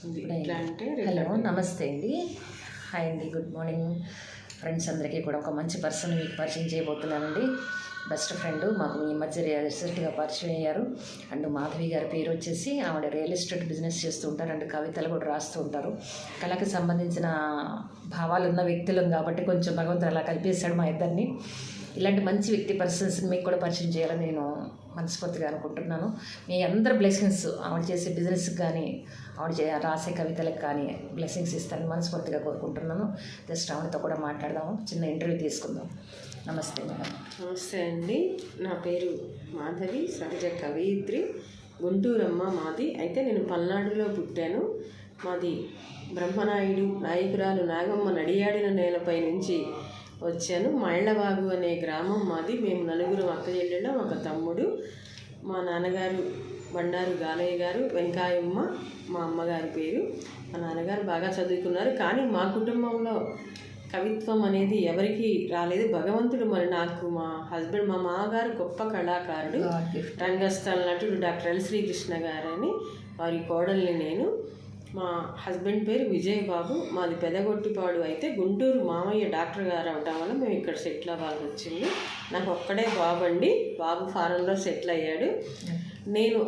Hello, నమస్తే అండి. Hi అండి, గుడ్ మార్నింగ్ ఫ్రెండ్స్. అందరికీ కూడా ఒక మంచి పర్సన్ మీకు పరిచయం చేయబోతున్నానండి. బెస్ట్ ఫ్రెండ్ మాకు ఈ మధ్య రీసెంట్గా పరిచయం అయ్యారు. అండ్ మాధవి గారి పేరు వచ్చేసి ఆవిడ రియల్ ఎస్టేట్ బిజినెస్ చేస్తూ ఉంటారు అండ్ కవితలు కూడా రాస్తూ ఉంటారు. కళకి సంబంధించిన భావాలు ఉన్న వ్యక్తులం కాబట్టి కొంచెం భగవంతుడు అలా కలిపేశాడు మా ఇద్దరిని. ఇలాంటి మంచి వ్యక్తి పర్సన్స్ని మీకు కూడా పరిచయం చేయాలని నేను మనస్ఫూర్తిగా అనుకుంటున్నాను. మీ అందరి బ్లెస్సింగ్స్ ఆవిడ చేసే బిజినెస్కి కానీ ఆవిడ రాసే కవితలకు కానీ బ్లెస్సింగ్స్ ఇస్తారని మనస్ఫూర్తిగా కోరుకుంటున్నాను. జస్ట్ ఆవిడతో కూడా మాట్లాడదాము, చిన్న ఇంటర్వ్యూ తీసుకుందాం. నమస్తే మేడం. నమస్తే అండి. నా పేరు మాధవి, సహజ కవయిత్రి, గుంటూరమ్మ మాది. అయితే నేను పల్నాడులో పుట్టాను. మాది బ్రహ్మనాయుడు నాయకురాలు నాగమ్మ నడియాడిన నేలపై నుంచి వచ్చాను. మైళ్ళబాగు అనే గ్రామం మాది. మేము నలుగురు అక్క చెల్లెళ్ళం, ఒక తమ్ముడు. మా నాన్నగారు బండారు గాలయ్య గారు, వెంకాయమ్మ మా అమ్మగారి పేరు. మా నాన్నగారు బాగా చదువుకున్నారు, కానీ మా కుటుంబంలో కవిత్వం అనేది ఎవరికి రాలేదు. భగవంతుడు మరి నాకు మా హస్బెండ్, మా మామగారు గొప్ప కళాకారుడు, రంగస్థల నటుడు డాక్టర్ ఎల్ శ్రీకృష్ణ గారని, వారి కోడల్ని నేను. మా హస్బెండ్ పేరు విజయ్ బాబు. మాది పెదగొట్టిపాడు. అయితే గుంటూరు మామయ్య డాక్టర్ గారు అవటం వల్ల మేము ఇక్కడ సెటిల్ అవ్వాల్సి వచ్చింది. నాకు ఒక్కడే బాబు అండి. బాబు ఫారెన్లో సెటిల్ అయ్యాడు. నేను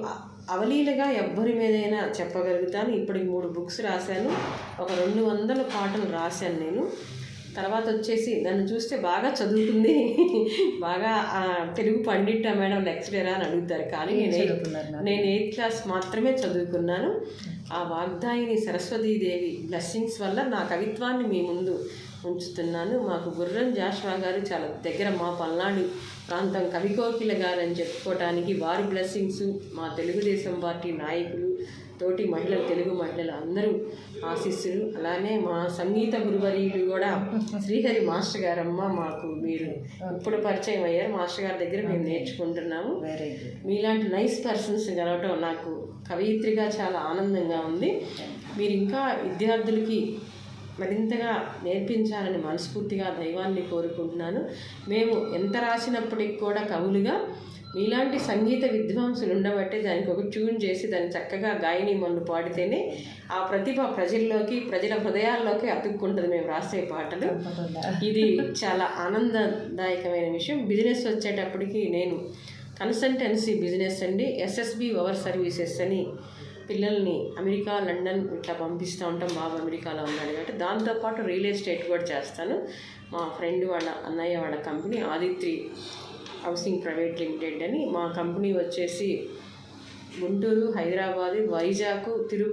అవలీలగా ఎవ్వరి మీదైనా చెప్పగలుగుతాను. ఇప్పటికి 3 బుక్స్ రాశాను, ఒక 200 పాటలు రాశాను నేను. తర్వాత వచ్చేసి నన్ను చూస్తే బాగా చదువుకుంది, బాగా తెలుగు పండిట్టా మేడం, లెక్చరరా అని అడుగుతారు. కానీ నేను 8th క్లాస్ మాత్రమే చదువుకున్నాను. ఆ వాగ్దాయిని సరస్వతీదేవి బ్లెస్సింగ్స్ వల్ల నా కవిత్వాన్ని మీ ముందు ఉంచుతున్నాను. మాకు గుర్రం జాషువా గారు చాలా దగ్గర, మా పల్నాడు ప్రాంతం కవికోకిల గారు అని చెప్పుకోవటానికి వారి బ్లెస్సింగ్స్, మా తెలుగుదేశం పార్టీ నాయకులు, తోటి మహిళలు, తెలుగు మహిళలు అందరూ ఆశీస్సులు. అలానే మా సంగీత గురువర్యులు కూడా శ్రీహరి మాస్టర్ గారమ్మ, మాకు మీరు ఇప్పుడు పరిచయం అయ్యారు. మాస్టర్ గారి దగ్గర మేము నేర్చుకుంటున్నాము. మీలాంటి నైస్ పర్సన్స్ కలవటం నాకు కవయిత్రిగా చాలా ఆనందంగా ఉంది. మీరు ఇంకా విద్యార్థులకి మరింతగా నేర్పించాలని మనస్ఫూర్తిగా దైవాన్ని కోరుకుంటున్నాను. మేము ఎంత రాసినప్పటికి కూడా కవులుగా మీలాంటి సంగీత విద్వాంసులు ఉండబట్టే దానికి ఒక ట్యూన్ చేసి దాన్ని చక్కగా గాయని మన్ను పాడితేనే ఆ ప్రతిభ ప్రజల్లోకి, ప్రజల హృదయాల్లోకి అతుక్కుంటుంది మేము రాసే పాటలు. ఇది చాలా ఆనందదాయకమైన విషయం. బిజినెస్ వచ్చేటప్పటికి నేను కన్సల్టెన్సీ బిజినెస్ అండి, ఎస్ఎస్బి ఓవర్ సర్వీసెస్ అని పిల్లల్ని అమెరికా, లండన్ ఇట్లా పంపిస్తూ ఉంటాం. బాబు అమెరికాలో ఉన్నాడు కాబట్టి. దాంతోపాటు రియల్ ఎస్టేట్ కూడా చేస్తాను. మా ఫ్రెండ్ వాళ్ళ అన్నయ్య వాళ్ళ company Aditri housing private limited అని. మా కంపెనీ వచ్చేసి గుంటూరు, హైదరాబాదు, వైజాగ్, తిరుపతి